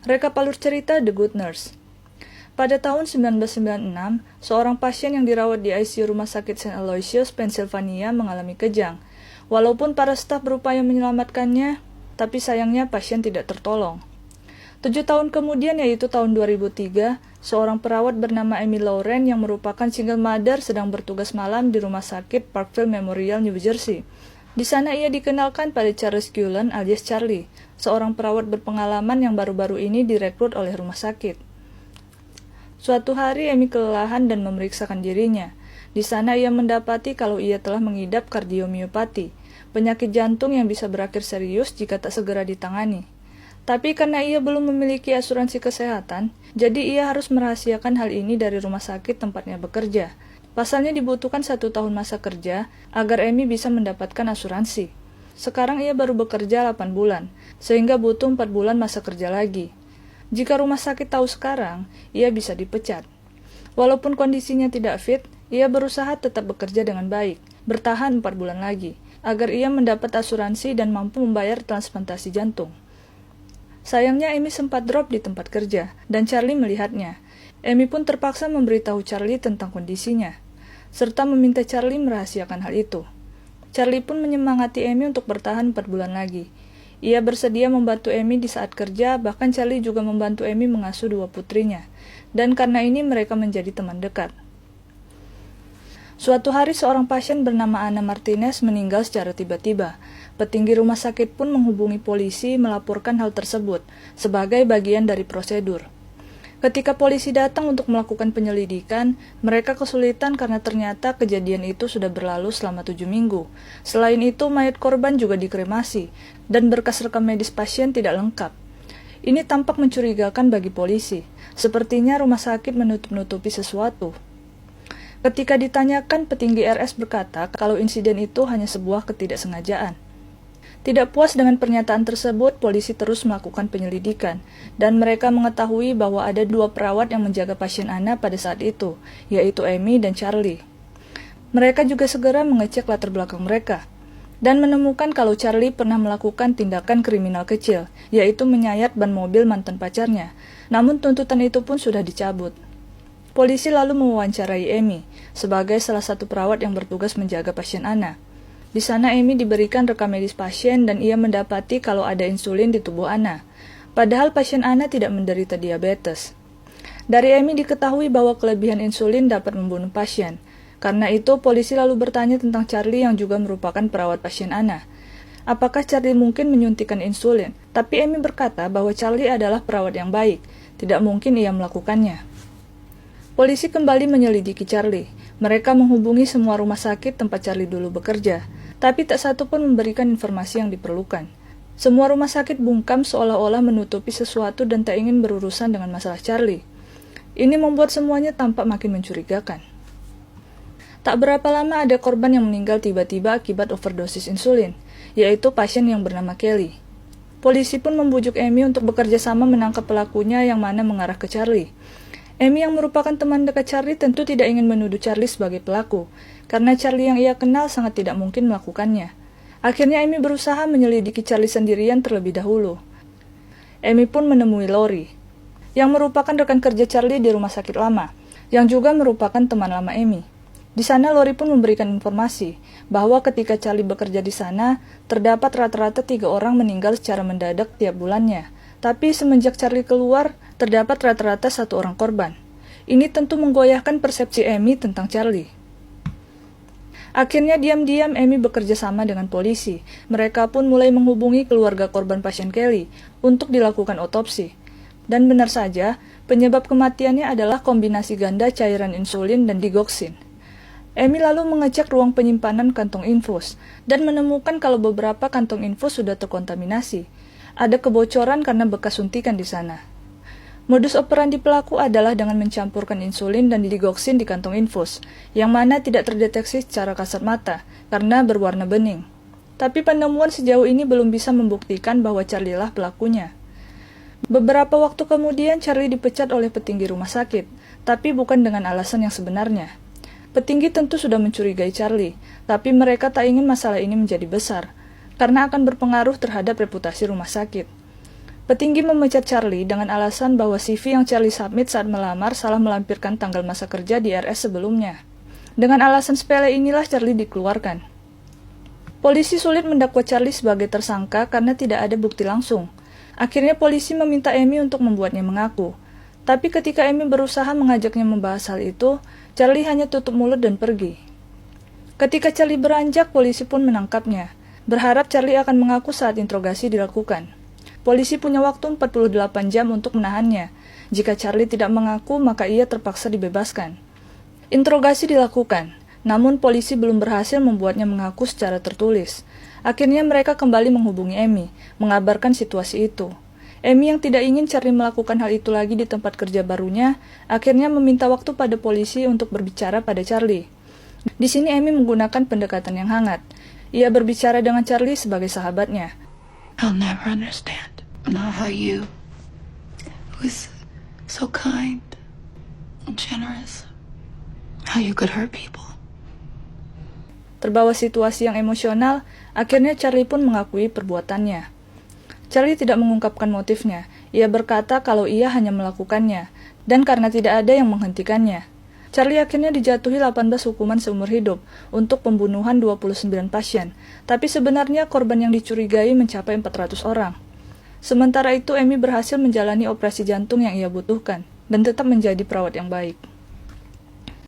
Rekap alur cerita The Good Nurse. Pada tahun 1996, seorang pasien yang dirawat di ICU Rumah Sakit St. Aloysius, Pennsylvania mengalami kejang. Walaupun para staf berupaya menyelamatkannya, tapi sayangnya pasien tidak tertolong. 7 tahun kemudian, yaitu tahun 2003, seorang perawat bernama Amy Lauren yang merupakan single mother sedang bertugas malam di Rumah Sakit Parkville Memorial, New Jersey. Di sana ia dikenalkan pada Charles Cullen alias Charlie, seorang perawat berpengalaman yang baru-baru ini direkrut oleh rumah sakit. Suatu hari Amy kelelahan dan memeriksakan dirinya. Di sana ia mendapati kalau ia telah mengidap kardiomiopati, penyakit jantung yang bisa berakhir serius jika tak segera ditangani. Tapi karena ia belum memiliki asuransi kesehatan, jadi ia harus merahasiakan hal ini dari rumah sakit tempatnya bekerja. Pasalnya dibutuhkan 1 tahun masa kerja agar Amy bisa mendapatkan asuransi. Sekarang ia baru bekerja 8 bulan, sehingga butuh 4 bulan masa kerja lagi. Jika rumah sakit tahu sekarang, ia bisa dipecat. Walaupun kondisinya tidak fit, ia berusaha tetap bekerja dengan baik, bertahan 4 bulan lagi, agar ia mendapat asuransi dan mampu membayar transplantasi jantung. Sayangnya Amy sempat drop di tempat kerja, dan Charlie melihatnya. Amy pun terpaksa memberitahu Charlie tentang kondisinya, serta meminta Charlie merahasiakan hal itu. Charlie pun menyemangati Amy untuk bertahan 4 bulan lagi. Ia bersedia membantu Amy di saat kerja, bahkan Charlie juga membantu Amy mengasuh 2 putrinya. Dan karena ini mereka menjadi teman dekat. Suatu hari seorang pasien bernama Anna Martinez meninggal secara tiba-tiba. Petinggi rumah sakit pun menghubungi polisi melaporkan hal tersebut sebagai bagian dari prosedur. Ketika polisi datang untuk melakukan penyelidikan, mereka kesulitan karena ternyata kejadian itu sudah berlalu selama 7 minggu. Selain itu, mayat korban juga dikremasi, dan berkas rekam medis pasien tidak lengkap. Ini tampak mencurigakan bagi polisi. Sepertinya rumah sakit menutup-nutupi sesuatu. Ketika ditanyakan, petinggi RS berkata kalau insiden itu hanya sebuah ketidaksengajaan. Tidak puas dengan pernyataan tersebut, polisi terus melakukan penyelidikan, dan mereka mengetahui bahwa ada 2 perawat yang menjaga pasien Anna pada saat itu, yaitu Amy dan Charlie. Mereka juga segera mengecek latar belakang mereka, dan menemukan kalau Charlie pernah melakukan tindakan kriminal kecil, yaitu menyayat ban mobil mantan pacarnya, namun tuntutan itu pun sudah dicabut. Polisi lalu mewawancarai Amy, sebagai salah satu perawat yang bertugas menjaga pasien Anna. Di sana Amy diberikan rekam medis pasien dan ia mendapati kalau ada insulin di tubuh Anna. Padahal pasien Anna tidak menderita diabetes. Dari Amy diketahui bahwa kelebihan insulin dapat membunuh pasien. Karena itu polisi lalu bertanya tentang Charlie yang juga merupakan perawat pasien Anna. Apakah Charlie mungkin menyuntikkan insulin? Tapi Amy berkata bahwa Charlie adalah perawat yang baik. Tidak mungkin ia melakukannya. Polisi kembali menyelidiki Charlie. Mereka menghubungi semua rumah sakit tempat Charlie dulu bekerja. Tapi tak satu pun memberikan informasi yang diperlukan. Semua rumah sakit bungkam seolah-olah menutupi sesuatu dan tak ingin berurusan dengan masalah Charlie. Ini membuat semuanya tampak makin mencurigakan. Tak berapa lama ada korban yang meninggal tiba-tiba akibat overdosis insulin, yaitu pasien yang bernama Kelly. Polisi pun membujuk Amy untuk bekerja sama menangkap pelakunya yang mana mengarah ke Charlie. Amy yang merupakan teman dekat Charlie tentu tidak ingin menuduh Charlie sebagai pelaku, karena Charlie yang ia kenal sangat tidak mungkin melakukannya. Akhirnya Amy berusaha menyelidiki Charlie sendirian terlebih dahulu. Amy pun menemui Lori, yang merupakan rekan kerja Charlie di rumah sakit lama, yang juga merupakan teman lama Amy. Di sana Lori pun memberikan informasi bahwa ketika Charlie bekerja di sana, terdapat rata-rata 3 orang meninggal secara mendadak tiap bulannya. Tapi semenjak Charlie keluar, terdapat rata-rata 1 orang korban. Ini tentu menggoyahkan persepsi Amy tentang Charlie. Akhirnya diam-diam Amy bekerja sama dengan polisi. Mereka pun mulai menghubungi keluarga korban pasien Kelly untuk dilakukan otopsi. Dan benar saja, penyebab kematiannya adalah kombinasi ganda cairan insulin dan digoxin. Amy lalu mengecek ruang penyimpanan kantong infus dan menemukan kalau beberapa kantong infus sudah terkontaminasi. Ada kebocoran karena bekas suntikan di sana. Modus operandi pelaku adalah dengan mencampurkan insulin dan digoxin di kantong infus, yang mana tidak terdeteksi secara kasat mata karena berwarna bening. Tapi penemuan sejauh ini belum bisa membuktikan bahwa Charlie lah pelakunya. Beberapa waktu kemudian Charlie dipecat oleh petinggi rumah sakit, tapi bukan dengan alasan yang sebenarnya. Petinggi tentu sudah mencurigai Charlie, tapi mereka tak ingin masalah ini menjadi besar, karena akan berpengaruh terhadap reputasi rumah sakit. Petinggi memecat Charlie dengan alasan bahwa CV yang Charlie submit saat melamar salah melampirkan tanggal masa kerja di RS sebelumnya. Dengan alasan sepele inilah Charlie dikeluarkan. Polisi sulit mendakwa Charlie sebagai tersangka karena tidak ada bukti langsung. Akhirnya polisi meminta Amy untuk membuatnya mengaku. Tapi ketika Amy berusaha mengajaknya membahas hal itu, Charlie hanya tutup mulut dan pergi. Ketika Charlie beranjak, polisi pun menangkapnya. Berharap Charlie akan mengaku saat interogasi dilakukan. Polisi punya waktu 48 jam untuk menahannya. Jika Charlie tidak mengaku, maka ia terpaksa dibebaskan. Interogasi dilakukan, namun polisi belum berhasil membuatnya mengaku secara tertulis. Akhirnya mereka kembali menghubungi Amy, mengabarkan situasi itu. Amy yang tidak ingin Charlie melakukan hal itu lagi di tempat kerja barunya, akhirnya meminta waktu pada polisi untuk berbicara pada Charlie. Di sini Amy menggunakan pendekatan yang hangat. Ia berbicara dengan Charlie sebagai sahabatnya. I'll never understand. Not how you, who's so kind and generous, how you could hurt people. Terbawa situasi yang emosional, akhirnya Charlie pun mengakui perbuatannya. Charlie tidak mengungkapkan motifnya. Ia berkata kalau ia hanya melakukannya, dan karena tidak ada yang menghentikannya. Charlie akhirnya dijatuhi 18 hukuman seumur hidup untuk pembunuhan 29 pasien, tapi sebenarnya korban yang dicurigai mencapai 400 orang. Sementara itu, Amy berhasil menjalani operasi jantung yang ia butuhkan, dan tetap menjadi perawat yang baik.